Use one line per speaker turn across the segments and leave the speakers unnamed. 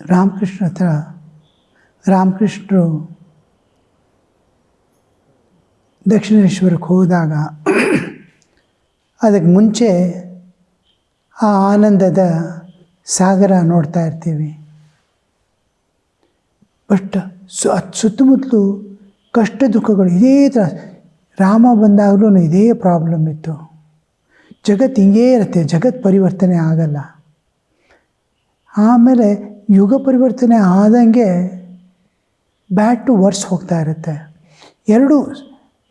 ರಾಮಕೃಷ್ಣ ಹತ್ರ ರಾಮಕೃಷ್ಣರು ದಕ್ಷಿಣೇಶ್ವರಕ್ಕೆ ಹೋದಾಗ ಅದಕ್ಕೆ ಮುಂಚೆ ಆ ಆನಂದದ ಸಾಗರ ನೋಡ್ತಾ ಇರ್ತೀವಿ. ಬಟ್ ಸುತ್ತಮುತ್ತಲು ಕಷ್ಟ ದುಃಖಗಳು ಇದೇ ಥರ. ರಾಮ ಬಂದಾಗಲೂ ಇದೇ ಪ್ರಾಬ್ಲಮ್ ಇತ್ತು. ಜಗತ್ತು ಹಿಂಗೇ ಇರುತ್ತೆ, ಜಗತ್ತು ಪರಿವರ್ತನೆ ಆಗಲ್ಲ. ಆಮೇಲೆ ಯುಗ ಪರಿವರ್ತನೆ ಆದಂಗೆ ಬ್ಯಾಡ್ ಟು ವರ್ಸ್ ಹೋಗ್ತಾ ಇರುತ್ತೆ. ಎರಡು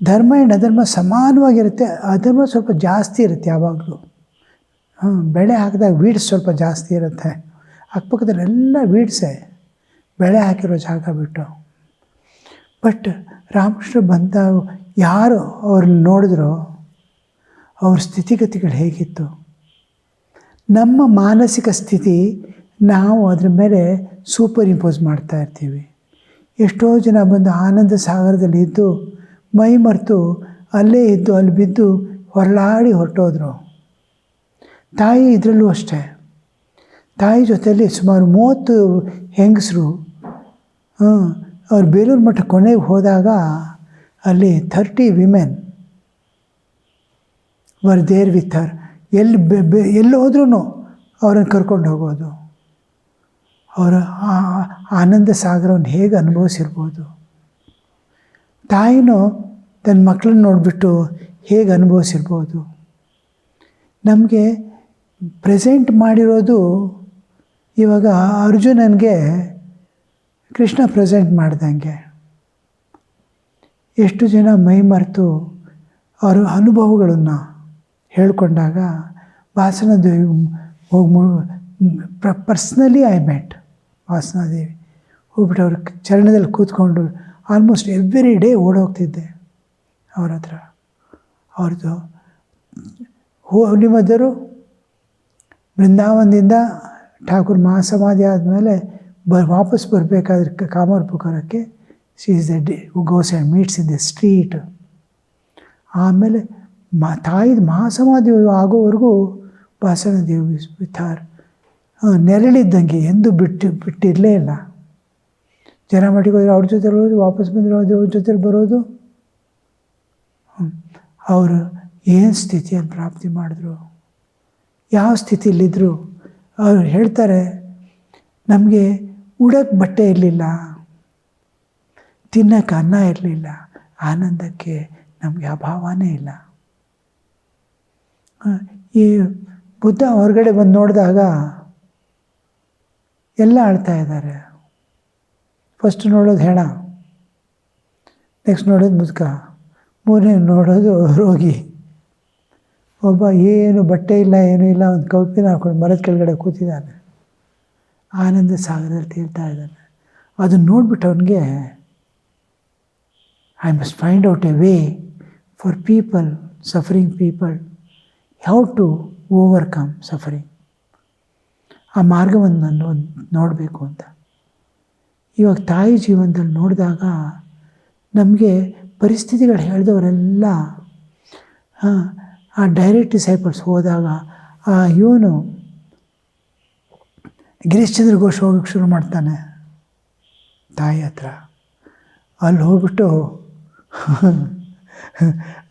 ಧರ್ಮ ಆ್ಯಂಡ್ ಅಧರ್ಮ ಸಮಾನವಾಗಿರುತ್ತೆ. ಅಧರ್ಮ ಸ್ವಲ್ಪ ಜಾಸ್ತಿ ಇರುತ್ತೆ ಯಾವಾಗಲೂ. ಬೆಳೆ ಹಾಕಿದಾಗ ವೀಡ್ಸ್ ಸ್ವಲ್ಪ ಜಾಸ್ತಿ ಇರುತ್ತೆ. ಅಕ್ಕಪಕ್ಕದಲ್ಲೆಲ್ಲ ವೀಡ್ಸೆ, ಬೆಳೆ ಹಾಕಿರೋ ಜಾಗ ಬಿಟ್ಟು. ಬಟ್ ರಾಮಕೃಷ್ಣ ಬಂದಾಗ ಯಾರು ಅವ್ರನ್ನ ನೋಡಿದ್ರೋ ಅವ್ರ ಸ್ಥಿತಿಗತಿಗಳು ಹೇಗಿತ್ತು, ನಮ್ಮ ಮಾನಸಿಕ ಸ್ಥಿತಿ ನಾವು ಅದ್ರ ಮೇಲೆ ಸೂಪರ್ ಇಂಪೋಸ್ ಮಾಡ್ತಾ ಇರ್ತೀವಿ. ಎಷ್ಟೋ ಜನ ಬಂದು ಆನಂದ ಸಾಗರದಲ್ಲಿ ಇದ್ದು ಮೈ ಮರೆತು ಅಲ್ಲೇ ಇದ್ದು ಅಲ್ಲಿ ಬಿದ್ದು ಹೊರಳಾಡಿ ಹೊರಟೋದ್ರು. ತಾಯಿ ಇದರಲ್ಲೂ ಅಷ್ಟೇ. ತಾಯಿ ಜೊತೆಯಲ್ಲಿ ಸುಮಾರು 30 ಹೆಂಗಸರು ಅವ್ರು ಬೇಲೂರು ಮಠ ಕೊನೆಗೆ ಹೋದಾಗ ಅಲ್ಲಿ 30 women were there with her. ಎಲ್ಲಿ ಹೋದ್ರೂ ಅವ್ರನ್ನ ಕರ್ಕೊಂಡು ಹೋಗೋದು. ಅವರ ಆನಂದ ಸಾಗರವನ್ನು ಹೇಗೆ ಅನುಭವಿಸಿರ್ಬೋದು. ತಾಯಿನೂ ತನ್ನ ಮಕ್ಕಳನ್ನ ನೋಡಿಬಿಟ್ಟು ಹೇಗೆ ಅನುಭವಿಸಿರ್ಬೋದು. ನಮಗೆ ಪ್ರೆಸೆಂಟ್ ಮಾಡಿರೋದು ಇವಾಗ ಅರ್ಜುನನಿಗೆ ಕೃಷ್ಣ ಪ್ರೆಸೆಂಟ್ ಮಾಡ್ದಂಗೆ. ಎಷ್ಟು ಜನ ಮೈ ಮರೆತು ಅವರ ಅನುಭವಗಳನ್ನು ಹೇಳ್ಕೊಂಡಾಗ ವಾಸನಾದೇವಿ ಹೋಗಿ ಪರ್ಸ್ನಲಿ ಐ ಮೆಟ್ ವಾಸನಾದೇವಿ. ಹೋಗ್ಬಿಟ್ಟು ಅವ್ರ ಚರಣದಲ್ಲಿ ಕೂತ್ಕೊಂಡು ಆಲ್ಮೋಸ್ಟ್ ಎವ್ರಿ ಡೇ ಓಡೋಗ್ತಿದ್ದೆ ಅವ್ರ ಹತ್ರ. ಅವ್ರದ್ದು ನಿಮ್ಮದರು ಬೃಂದಾವನದಿಂದ ಠಾಕೂರ್ ಮಹಾಸಮಾಧಿ ಆದಮೇಲೆ ವಾಪಸ್ ಬರಬೇಕಾದ್ರೆ ಕಾಮರ್ ಪುಕಾರಕ್ಕೆ she is the day who goes and meets in the street. ಆಮೇಲೆ ತಾಯಿದು ಮಹಾಸಮಾಧಿ ಆಗೋವರೆಗೂ ವಾಸನಾದೇವಿ ವಿಥಾರ್ ನೆರಳಿದ್ದಂಗೆ ಎಂದು ಬಿಟ್ಟಿರಲೇ ಇಲ್ಲ. ಜನ ಮಟ್ಟಿಗೆ ಹೋದ್ರೆ ಅವ್ರ ಜೊತೆ ಬರೋದು, ವಾಪಸ್ ಬಂದರೆ ಅವ್ರ ಜೊತೆಲಿ ಬರೋದು. ಅವರು ಏನು ಸ್ಥಿತಿಯನ್ನು ಪ್ರಾಪ್ತಿ ಮಾಡಿದ್ರು, ಯಾವ ಸ್ಥಿತಿಯಲ್ಲಿದ್ದರು. ಅವ್ರು ಹೇಳ್ತಾರೆ, ನಮಗೆ ಉಡೋಕ್ಕೆ ಬಟ್ಟೆ ಇರಲಿಲ್ಲ, ತಿನ್ನೋಕ್ಕೆ ಅನ್ನ ಇರಲಿಲ್ಲ, ಆನಂದಕ್ಕೆ ನಮಗೆ ಅಭಾವನೇ ಇಲ್ಲ. ಈ ಬುದ್ಧ ಹೊರಗಡೆ ಬಂದು ನೋಡಿದಾಗ ಎಲ್ಲ ಆಳ್ತಾ ಇದ್ದಾರೆ. ಫಸ್ಟ್ ನೋಡೋದು ಹೆಣ, ನೆಕ್ಸ್ಟ್ ನೋಡೋದು ಮುದುಕ, ಮೂರನೇ ನೋಡೋದು ರೋಗಿ. ಒಬ್ಬ ಏನು ಬಟ್ಟೆ ಇಲ್ಲ ಏನೂ ಇಲ್ಲ, ಒಂದು ಕೌಪಿನ ಹಾಕೊಂಡು ಮರದ ಕೆಳಗಡೆ ಕೂತಿದ್ದಾನೆ, ಆನಂದ ಸಾಗರದಲ್ಲಿ ತೇಲ್ತಾ ಇದ್ದಾನೆ. ಅದನ್ನು ನೋಡ್ಬಿಟ್ಟು ಅವನಿಗೆ I must find out a way for people, suffering people, how to overcome suffering. ಆ ಮಾರ್ಗವನ್ನು ನಾನು ನೋಡಬೇಕು ಅಂತ. ಇವಾಗ ತಾಯಿ ಜೀವನದಲ್ಲಿ ನೋಡಿದಾಗ ನಮಗೆ ಪರಿಸ್ಥಿತಿಗಳು ಹೇಳಿದವರೆಲ್ಲ ಆ ಡೈರೆಕ್ಟ್ ಡಿಸೈಪಲ್ಸ್ ಹೋದಾಗ ಇವನು ಗಿರೀಶ್ ಚಂದ್ರ ಘೋಷ್ ಹೋಗೋಕ್ಕೆ ಶುರು ಮಾಡ್ತಾನೆ ತಾಯಿ ಹತ್ರ. ಅಲ್ಲಿ ಹೋಗ್ಬಿಟ್ಟು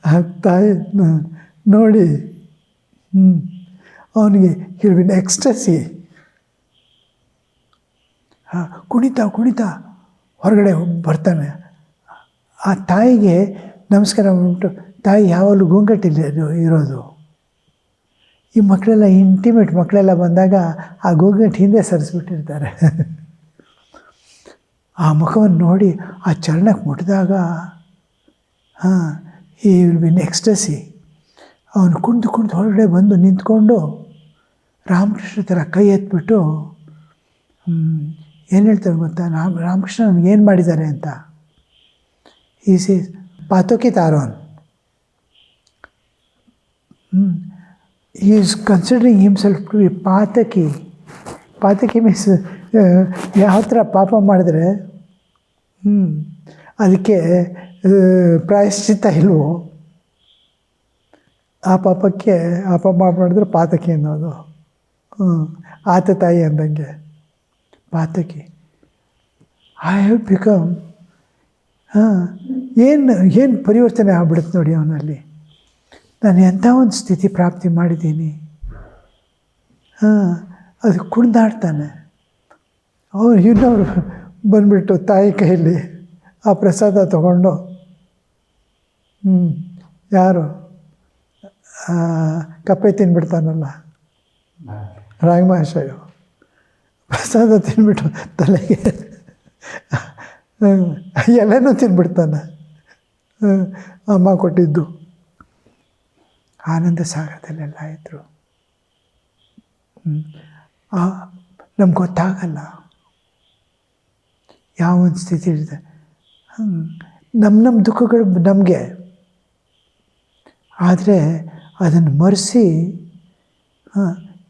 ಆ ತಾಯಿ ನೋಡಿ ಅವನಿಗೆ ಹೇಳ್ಬಿಟ್ಟು ಎಕ್ಸ್ಟ್ರಸಿ ಕುಣಿತಾ ಹೊರಗಡೆ ಬರ್ತಾನೆ. ಆ ತಾಯಿಗೆ ನಮಸ್ಕಾರ ಮಾಡ್ಬಿಟ್ಟು, ತಾಯಿ ಯಾವಾಗಲೂ ಗೊಂಗಟ್ಟಿಲ್ಲ ಇರೋದು. ಈ ಮಕ್ಕಳೆಲ್ಲ ಇಂಟಿಮೇಟ್ ಮಕ್ಕಳೆಲ್ಲ ಬಂದಾಗ ಆ ಗೊಂಗಟ್ಟು ಹಿಂದೆ ಸರಿಸ್ಬಿಟ್ಟಿರ್ತಾರೆ. ಆ ಮುಖವನ್ನು ನೋಡಿ ಆ ಚರಣಕ್ಕೆ ಮುಟ್ಟಿದಾಗ ಈ ವಿಲ್ ಬಿ ಎಕ್ಸ್ಟಸಿ. ಅವನು ಕುಣಿದು ಹೊರಗಡೆ ಬಂದು ನಿಂತ್ಕೊಂಡು ರಾಮಕೃಷ್ಣ ಥರ ಕೈ ಎತ್ಬಿಟ್ಟು ಏನು ಹೇಳ್ತಾರೆ ಗೊತ್ತಾ, ರಾಮಕೃಷ್ಣ ನನಗೇನು ಮಾಡಿದ್ದಾರೆ ಅಂತ. ಈಸ್ ಪಾತೋಕಿ ತಾರೋನ್. Is considering himself to be ಪಾತಕಿ. ಪಾತಕಿ ಮೀನ್ಸ್ ಯಾವ ಥರ ಪಾಪ ಮಾಡಿದ್ರೆ ಅದಕ್ಕೆ ಪ್ರಾಯಶ್ಚಿತ್ತ ಇಲ್ವೋ, ಆ ಪಾಪಕ್ಕೆ ಆ ಪಾಪ ಮಾಡಿದ್ರೆ ಪಾತಕಿ ಅನ್ನೋದು. ಆತ ತಾಯಿ ಅಂದಂಗೆ ಪಾತಕಿ. ಐ ಹ್ಯಾವ್ ಬಿಕಮ್ ಏನು ಪರಿವರ್ತನೆ ಆಗ್ಬಿಡುತ್ತೆ ನೋಡಿ ಅವನಲ್ಲಿ. ನಾನು ಎಂಥ ಒಂದು ಸ್ಥಿತಿ ಪ್ರಾಪ್ತಿ ಮಾಡಿದ್ದೀನಿ. ಅದು ಕುಣಿದಾಡ್ತಾನೆ. ಇನ್ನೊರು ಬಂದುಬಿಟ್ಟು ತಾಯಿ ಕೈಯಲ್ಲಿ ಆ ಪ್ರಸಾದ ತಗೊಂಡು ಯಾರು ಕಪ್ಪೆ ತಿನ್ಬಿಡ್ತಾನಲ್ಲ ರಾಗಮಹಾಶಯ, ಪ್ರಸಾದ ತಿನ್ಬಿಟ್ಟು ತಲೆಗೆ ಎಲೆನೂ ತಿನ್ಬಿಡ್ತಾನೆ. ಅಮ್ಮ ಕೊಟ್ಟಿದ್ದು ಆನಂದ ಸಾಗರದಲ್ಲೆಲ್ಲ ಇದ್ದರು. ನಮ್ಗೆ ಗೊತ್ತಾಗಲ್ಲ ಯಾವ ಒಂದು ಸ್ಥಿತಿ ಇರುತ್ತೆ. ನಮ್ಮ ದುಃಖಗಳು ನಮಗೆ, ಆದರೆ ಅದನ್ನು ಮರೆಸಿ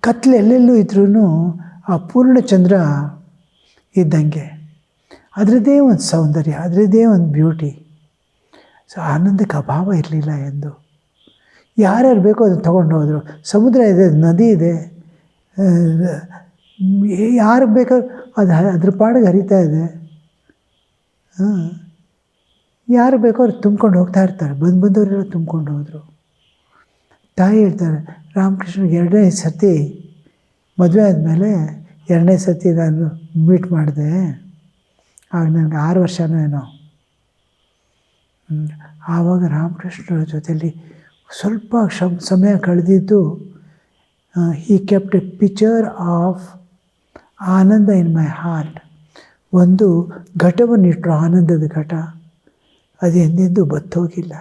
ಕತ್ಲೆ ಎಲ್ಲೆಲ್ಲೂ ಇದ್ರೂ ಆ ಪೂರ್ಣಚಂದ್ರ ಇದ್ದಂಗೆ, ಅದರದ್ದೇ ಒಂದು ಸೌಂದರ್ಯ, ಅದರದ್ದೇ ಒಂದು ಬ್ಯೂಟಿ. ಸೊ ಆನಂದಕ್ಕೆ ಅಭಾವ ಇರಲಿಲ್ಲ ಎಂದು. ಯಾರ್ಯಾರು ಬೇಕೋ ಅದನ್ನು ತೊಗೊಂಡು ಹೋದರು. ಸಮುದ್ರ ಇದೆ, ನದಿ ಇದೆ, ಯಾರಿಗೆ ಬೇಕೋ ಅದು ಅದ್ರ ಪಾಡಿಗೆ ಹರಿತಾ ಇದೆ. ಯಾರು ಬೇಕೋ ಅವ್ರು ತುಂಬ್ಕೊಂಡು ಹೋಗ್ತಾ ಇರ್ತಾರೆ. ಬಂದವರೆಲ್ಲ ತುಂಬ್ಕೊಂಡು ಹೋದರು. ತಾಯಿ ಹೇಳ್ತಾರೆ, ರಾಮಕೃಷ್ಣನಿಗೆ 2ನೇ ಸತಿ ಮದುವೆ ಆದಮೇಲೆ 2ನೇ ಸತಿ ನಾನು ಮೀಟ್ ಮಾಡಿದೆ. ಆಗ ನನಗೆ 6 ವರ್ಷನೋ ಏನೋ. ಆವಾಗ ರಾಮಕೃಷ್ಣರ ಜೊತೆಯಲ್ಲಿ ಸ್ವಲ್ಪ ಸಮಯ ಕಳೆದಿದ್ದು. He kept a picture of ananda in my heart. ಒಂದು ಘಟವನ್ನಿಟ್ಟರು, ಆನಂದದ ಘಟ. ಅದು ಎಂದೆಂದೂ ಬತ್ತೋಗಿಲ್ಲ.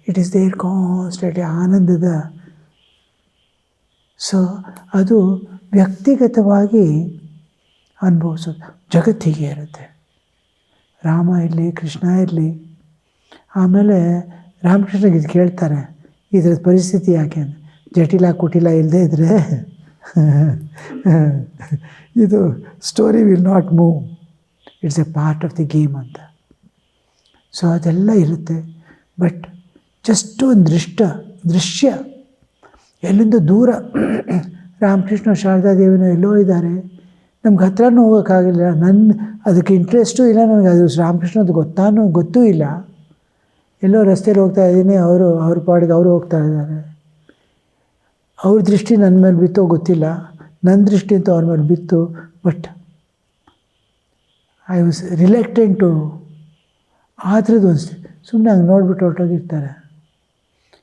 ಇಟ್ ಈಸ್ ದೇರ್ ಕಾನ್ಸ್ಟೆಂಟ್ಲಿ ಆನಂದದ. ಸೊ ಅದು ವ್ಯಕ್ತಿಗತವಾಗಿ ಅನುಭವಿಸೋದು. ಜಗತ್ತಿಗೆ ಇರುತ್ತೆ. ರಾಮ ಇರಲಿ, ಕೃಷ್ಣ ಇರಲಿ. ಆಮೇಲೆ ರಾಮಕೃಷ್ಣಗೆ ಇದು ಕೇಳ್ತಾರೆ, ಇದ್ರ ಪರಿಸ್ಥಿತಿ ಯಾಕೆ ಅಂತ. ಜಟಿಲ ಕುಟಿಲ ಇಲ್ಲದೆ ಇದ್ದರೆ ಇದು story will not move, it's A part of the game ಅಂತ. ಸೊ ಅದೆಲ್ಲ ಇರುತ್ತೆ. ಬಟ್ ಜಸ್ಟ್ ಒಂದು ದೃಶ್ಯ ಎಲ್ಲಿಂದ ದೂರ ರಾಮಕೃಷ್ಣ ಶಾರದಾದೇವಿನೂ ಎಲ್ಲೋ ಇದ್ದಾರೆ, ನಮ್ಗೆ ಹತ್ರನೂ ಹೋಗೋಕ್ಕಾಗಿಲ್ಲ. ಅದಕ್ಕೆ ಇಂಟ್ರೆಸ್ಟೂ ಇಲ್ಲ ನನಗೆ. ಅದು ರಾಮಕೃಷ್ಣದ್ದು ಗೊತ್ತೂ ಇಲ್ಲ. ಎಲ್ಲೋ ರಸ್ತೆಯಲ್ಲಿ ಹೋಗ್ತಾ ಇದ್ದೀನಿ, ಅವ್ರ ಪಾಡಿಗೆ ಅವರು ಹೋಗ್ತಾ ಇದ್ದಾರೆ. ಅವ್ರ ದೃಷ್ಟಿ ನನ್ನ ಮೇಲೆ ಬಿತ್ತೋ ಗೊತ್ತಿಲ್ಲ, ನನ್ನ ದೃಷ್ಟಿ ಅಂತೂ ಅವ್ರ ಮೇಲೆ ಬಿತ್ತು. ಬಟ್ ಐ ವಾಸ್ ರಿಲೆಕ್ಟೆಂಟ್ ಟು ಆ ಥರದ್ದು ಒಂದು ಸುಮ್ಮನೆ ಹಂಗೆ ನೋಡ್ಬಿಟ್ಟು ಹೊರಟೋಗಿರ್ತಾರೆ.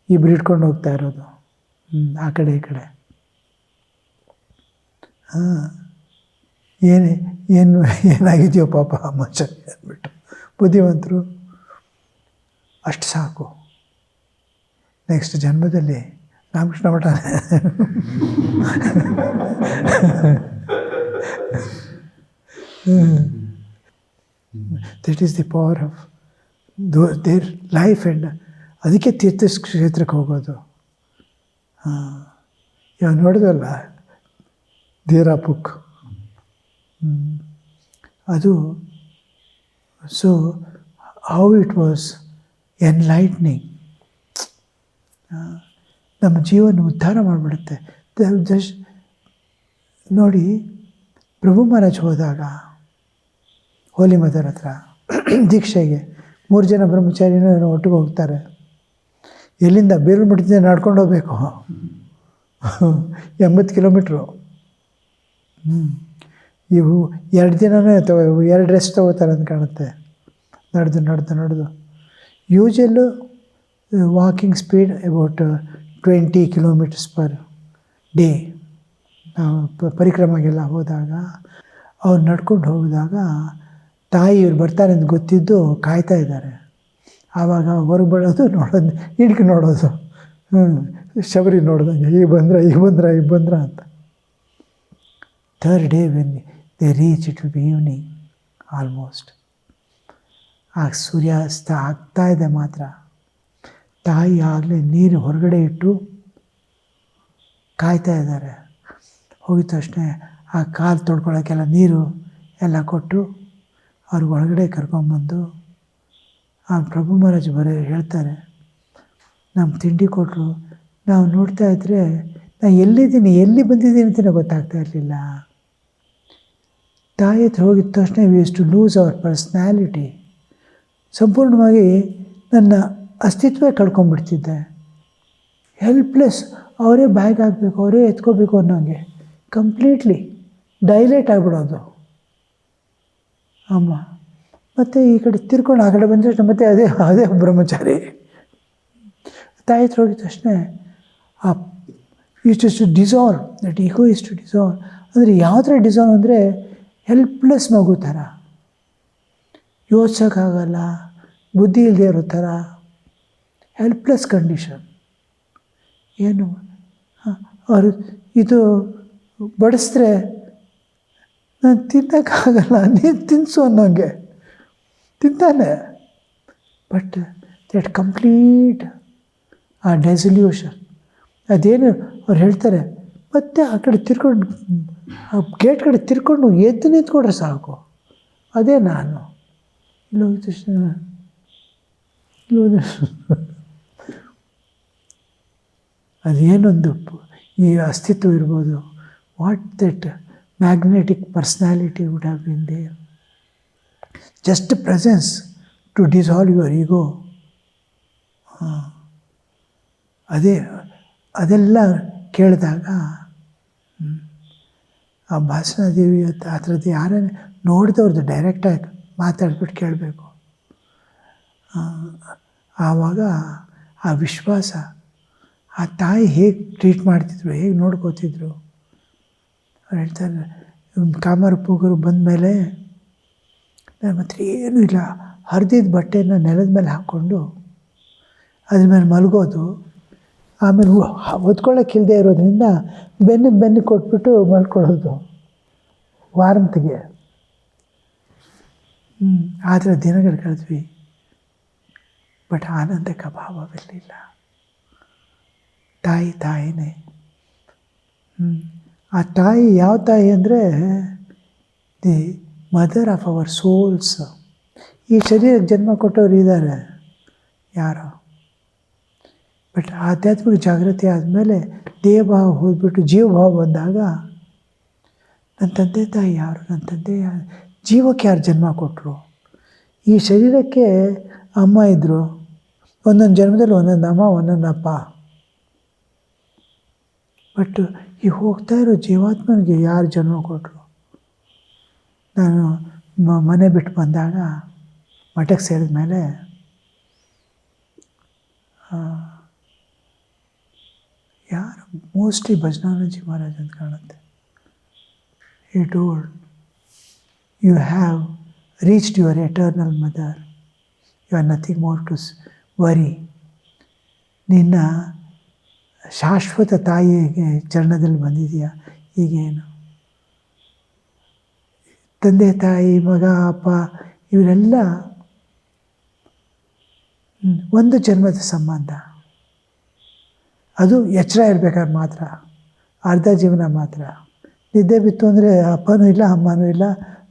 ಇಬ್ಬರು ಇಟ್ಕೊಂಡು ಹೋಗ್ತಾ ಇರೋದು ಆ ಕಡೆ ಈ ಕಡೆ. ಏನಾಗಿದೆಯೋ ಪಾಪ ಮನುಷ್ಯ ಅಂದ್ಬಿಟ್ಟು ಬುದ್ಧಿವಂತರು. ಅಷ್ಟು ಸಾಕು. ನೆಕ್ಸ್ಟ್ ಜನ್ಮದಲ್ಲಿ Ramakrishna Math. That is the power of their life. And ಅದಕ್ಕೆ ತೀರ್ಥ ಕ್ಷೇತ್ರಕ್ಕೆ ಹೋಗೋದು. ಇವಾಗ ನೋಡಿದ್ವಲ್ಲ ದೇರಾ ಬುಕ್, ಅದು ಸೊ ಹೌ ಇಟ್ ವಾಸ್ ಎನ್ಲೈಟ್ನಿಂಗ್. ನಮ್ಮ ಜೀವನ ಉದ್ಧಾರ ಮಾಡಿಬಿಡುತ್ತೆ. ಜಸ್ಟ್ ನೋಡಿ, ಪ್ರಭು ಮಹಾರಾಜ್ ಹೋದಾಗ ಹೋಲಿ ಮದರ್ ಹತ್ರ ದೀಕ್ಷೆಗೆ 3 ಜನ ಬ್ರಹ್ಮಚಾರಿನೂ ಏನೋ ಒಟ್ಟಿಗೆ ಹೋಗ್ತಾರೆ. ಎಲ್ಲಿಂದ ಬೇಲೂರುಮಠದಿಂದ ನಡ್ಕೊಂಡು ಹೋಗ್ಬೇಕು 80 ಕಿಲೋಮೀಟ್ರು. ಇವು 2 ದಿನವೇ 2 ರೆಸ್ಟ್ ತೊಗೋತಾರೆ ಅಂತ ಕಾಣುತ್ತೆ. ನಡೆದು usually walking speed about 20 kilometres per day. ನಾವು ಪರಿಕ್ರಮಗೆಲ್ಲ ಹೋದಾಗ ಅವ್ರು ನಡ್ಕೊಂಡು ಹೋಗಿದಾಗ ತಾಯಿ ಇವ್ರು ಬರ್ತಾರೆ ಅಂತ ಗೊತ್ತಿದ್ದು ಕಾಯ್ತಾ ಇದ್ದಾರೆ. ಆವಾಗ ಹೊರಗೆ ಬರೋದು, ನೋಡೋದು, ಹಿಡ್ಕಿ ನೋಡೋದು, ಶಬರಿ ನೋಡ್ದಂಗೆ ಈಗ ಬಂದ್ರ ಅಂತ. 3rd day when they reach, it will be evening almost. ಆಗ ಸೂರ್ಯಾಸ್ತ ಆಗ್ತಾ ಇದೆ. ಮಾತ್ರ ತಾಯಿ ಆಗಲೇ ನೀರು ಹೊರಗಡೆ ಇಟ್ಟು ಕಾಯ್ತಾ ಇದ್ದಾರೆ. ಹೋಗಿದ ತಕ್ಷಣ ಆ ಕಾಲು ತೊಳ್ಕೊಳ್ಳೋಕ್ಕೆಲ್ಲ ನೀರು ಎಲ್ಲ ಕೊಟ್ಟು ಅವ್ರಿಗೆ ಒಳಗಡೆ ಕರ್ಕೊಂಬಂದು ಆ ಪ್ರಭು ಮಹಾರಾಜ್ ಹೇಳ್ತಾರೆ, ನಮ್ಗೆ ತಿಂಡಿ ಕೊಟ್ಟರು. ನಾವು ನೋಡ್ತಾ ಇದ್ದರೆ ನಾನು ಎಲ್ಲಿದ್ದೀನಿ, ಎಲ್ಲಿ ಬಂದಿದ್ದೀನಿ ಅಂತಲೇ ಗೊತ್ತಾಗ್ತಾ ಇರಲಿಲ್ಲ. ತಾಯಿ ಹತ್ರ ಹೋಗಿದ ತಕ್ಷಣ we used to lose our personality. ಸಂಪೂರ್ಣವಾಗಿ ನನ್ನ ಅಸ್ತಿತ್ವ ಕಳ್ಕೊಂಡ್ಬಿಡ್ತಿದ್ದೆ. ಹೆಲ್ಪ್ಲೆಸ್. ಅವರೇ ಬ್ಯಾಗ್ ಹಾಕಬೇಕು, ಅವರೇ ಎತ್ಕೋಬೇಕು ಅನ್ನೋಂಗೆ ಕಂಪ್ಲೀಟ್ಲಿ ಡೈಲೇಟ್ ಆಗಿಬಿಡೋದು ಅಮ್ಮ. ಮತ್ತು ಈ ಕಡೆ ತಿರ್ಕೊಂಡು ಆ ಕಡೆ ಬಂದರೆ ಮತ್ತೆ ಅದೇ ಬ್ರಹ್ಮಚಾರಿ. ತಾಯಿ ಹತ್ರ ಹೋಗಿದ ತಕ್ಷಣ ಆ is to dissolve, that ego is to dissolve. ಅಂದರೆ ಯಾವ ಥರ ಡಿಸಾಲ್ವ್ ಅಂದರೆ ಹೆಲ್ಪ್ಲೆಸ್ ಮಗು ಥರ, ಯೋಚಿಸೋಕ್ಕಾಗಲ್ಲ, ಬುದ್ಧಿ ಇಲ್ಲದೆ ಇರೋ ಥರ ಹೆಲ್ಪ್ಲೆಸ್ ಕಂಡೀಷನ್. ಏನು ಅವರು ಇದು ಬಡಿಸಿದ್ರೆ ನಾನು ತಿನ್ನೋಕ್ಕಾಗಲ್ಲ, ನೀನು ತಿನ್ನಿಸು ಅನ್ನೋಂಗೆ ತಿಂತಾನೆ. ಬಟ್ ದಟ್ ಕಂಪ್ಲೀಟ್ ಆ ಡೆಸಲ್ಯೂಷನ್, ಅದೇನು ಅವ್ರು ಹೇಳ್ತಾರೆ, ಮತ್ತೆ ಆ ಕಡೆ ತಿರ್ಕೊಂಡು ಆ ಗೇಟ್ ಕಡೆ ತಿರ್ಕೊಂಡು ಎದ್ದು ನಿಂತ್ಕೊಂಡ್ರೆ ಸಾಕು, ಅದೇ ನಾನು. ಇಲ್ಲೋಗಿದ ತಕ್ಷಣ ಅದೇನೊಂದು ಈ ಅಸ್ತಿತ್ವ ಇರ್ಬೋದು. What that magnetic personality would have been there. Just presence to dissolve your ego. ಅದೆಲ್ಲ ಕೇಳಿದಾಗ ಆ ಭಾಸನಾದೇವಿ ಆ ಥರದ್ದು ಯಾರೇ ನೋಡಿದವ್ರದ್ದು ಡೈರೆಕ್ಟಾಗಿ ಮಾತಾಡ್ಬಿಟ್ಟು ಕೇಳಬೇಕು. ಆವಾಗ ಆ ವಿಶ್ವಾಸ, ಆ ತಾಯಿ ಹೇಗೆ ಟ್ರೀಟ್ ಮಾಡ್ತಿದ್ರು, ಹೇಗೆ ನೋಡ್ಕೋತಿದ್ರು. ಅವ್ರು ಹೇಳ್ತಾರೆ, ಕಾಮರು ಪೂಗರು ಬಂದಮೇಲೆ ನನ್ನ ಹತ್ರ ಏನೂ ಇಲ್ಲ, ಹರಿದಿದ್ದ ಬಟ್ಟೆನ ನೆಲದ ಮೇಲೆ ಹಾಕ್ಕೊಂಡು ಅದ್ರ ಮೇಲೆ ಮಲಗೋದು, ಆಮೇಲೆ ಹೊತ್ಕೊಳ್ಳೋಕ್ಕಿಲ್ಲದೆ ಇರೋದ್ರಿಂದ ಬೆನ್ನು ಕೊಟ್ಬಿಟ್ಟು ಮಲ್ಕೊಳ್ಳೋದು ವಾರಂತಿಗೆ. ಆ ಥರ ದಿನಗಳು ಕಳೆದ್ವಿ. ಬಟ್ ಆನಂದಕ್ಕೆ ಅಭಾವವಿರಲಿಲ್ಲ. ತಾಯಿನೇ. ಆ ತಾಯಿ ಯಾವ ತಾಯಿ ಅಂದರೆ the mother of our souls. ಈ ಶರೀರಕ್ಕೆ ಜನ್ಮ ಕೊಟ್ಟವ್ರು ಇದ್ದಾರೆ ಯಾರೋ, ಬಟ್ ಆಧ್ಯಾತ್ಮಿಕ ಜಾಗೃತಿ ಆದಮೇಲೆ ದೇಹಭಾವ ಹೋಗ್ಬಿಟ್ಟು ಜೀವಭಾವ ಬಂದಾಗ ನನ್ನ ತಂದೆ ತಾಯಿ ಯಾರು, ನನ್ನ ತಂದೆ ಜೀವಕ್ಕೆ ಯಾರು ಜನ್ಮ ಕೊಟ್ಟರು. ಈ ಶರೀರಕ್ಕೆ ಅಮ್ಮ ಇದ್ದರು, ಒಂದೊಂದು ಜನ್ಮದಲ್ಲಿ ಒಂದೊಂದು ಅಮ್ಮ ಒಂದೊಂದು ಅಪ್ಪ. ಬಟ್ ಈ ಹೋಗ್ತಾ ಇರೋ ಜೀವಾತ್ಮನಿಗೆ ಯಾರು ಜನ್ಮ ಕೊಟ್ಟರು. ನಾನು ಮನೆ ಬಿಟ್ಟು ಬಂದಾಗ ಮಠಕ್ಕೆ ಸೇರಿದ ಮೇಲೆ ಯಾರು ಮೋಸ್ಟ್ಲಿ ಭಜನಾನಂದಜಿ ಮಹಾರಾಜ್ ಅಂತ ಕಾಣುತ್ತೆ. He told, you have reached your eternal mother, you are nothing more to worry. ನಿನ್ನ ಶಾಶ್ವತ ತಾಯಿಗೆ ಚರಣದಲ್ಲಿ ಬಂದಿದೆಯಾ, ಈಗೇನು. ತಂದೆ ತಾಯಿ ಮಗ ಅಪ್ಪ ಇವರೆಲ್ಲ ಒಂದು ಜನ್ಮದ ಸಂಬಂಧ. ಅದು ಎಚ್ಚರ ಇರಬೇಕಾದ್ರೆ ಮಾತ್ರ, ಅರ್ಧ ಜೀವನ ಮಾತ್ರ. ನಿದ್ದೆ ಬಿತ್ತು ಅಂದರೆ ಅಪ್ಪನೂ ಇಲ್ಲ, ಅಮ್ಮನೂ ಇಲ್ಲ,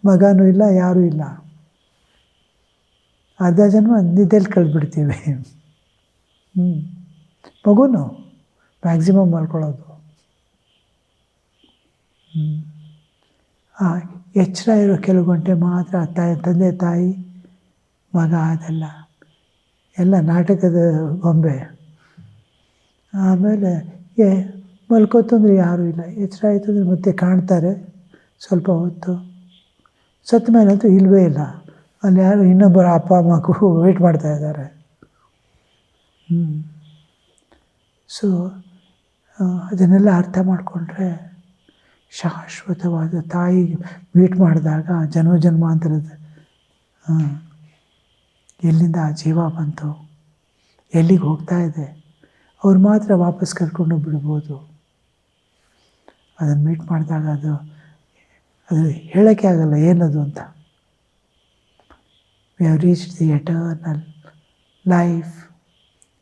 ಮಗನೂ ಇಲ್ಲ, ಯಾರೂ ಇಲ್ಲ. ಅರ್ಧ ಜನ್ಮ ನಿದ್ದೆಯಲ್ಲಿ ಕಳೆದ್ಬಿಡ್ತೀವಿ. ಮಗುನು ಮ್ಯಾಕ್ಸಿಮಮ್ ಮಾಡ್ಕೊಳ್ಳೋದು. ಎಚ್ಚರ ಇರೋ ಕೆಲವು ಗಂಟೆ ಮಾತ್ರ ತಂದೆ ತಾಯಿ ಮಗ, ಅದೆಲ್ಲ ಎಲ್ಲ ನಾಟಕದ ಗೊಂಬೆ. ಆಮೇಲೆ ಮಲ್ಕೋತಂದ್ರೆ ಯಾರೂ ಇಲ್ಲ. ಎಚ್ಚರ ಆಯಿತು ಅಂದರೆ ಮತ್ತೆ ಕಾಣ್ತಾರೆ ಸ್ವಲ್ಪ ಹೊತ್ತು, ಸತ್ತ ಮೇಲಂತೂ ಇಲ್ಲವೇ ಇಲ್ಲ. ಅಲ್ಲಿ ಯಾರು ಇನ್ನೊಬ್ಬರ ಅಪ್ಪ ಮಗು ವೇಟ್ ಮಾಡ್ತಾ ಇದ್ದಾರೆ. ಸೊ ಅದನ್ನೆಲ್ಲ ಅರ್ಥ ಮಾಡಿಕೊಂಡ್ರೆ ಶಾಶ್ವತವಾದ ತಾಯಿ ಮೀಟ್ ಮಾಡಿದಾಗ ಜನ್ಮ ಜನ್ಮಾಂತರದ ಎಲ್ಲಿಂದ ಆ ಜೀವ ಬಂತು, ಎಲ್ಲಿಗೆ ಹೋಗ್ತಾ ಇದೆ, ಅವ್ರು ಮಾತ್ರ ವಾಪಸ್ ಕರ್ಕೊಂಡು ಬಿಡ್ಬೋದು. ಅದನ್ನು ಮೀಟ್ ಮಾಡಿದಾಗ ಅದು ಹೇಳೋಕ್ಕೆ ಆಗಲ್ಲ ಏನದು ಅಂತ. We have reached the eternal life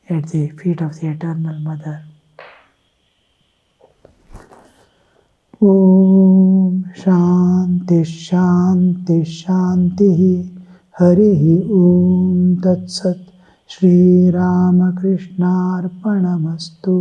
at the feet of the eternal mother. ಓಂ ಶಾಂತಿ ಶಾಂತಿ ಶಾಂತಿ. ಹರಿ ಓಂ ತತ್ಸತ್. ಶ್ರೀರಾಮಕೃಷ್ಣಾರ್ಪಣಮಸ್ತು.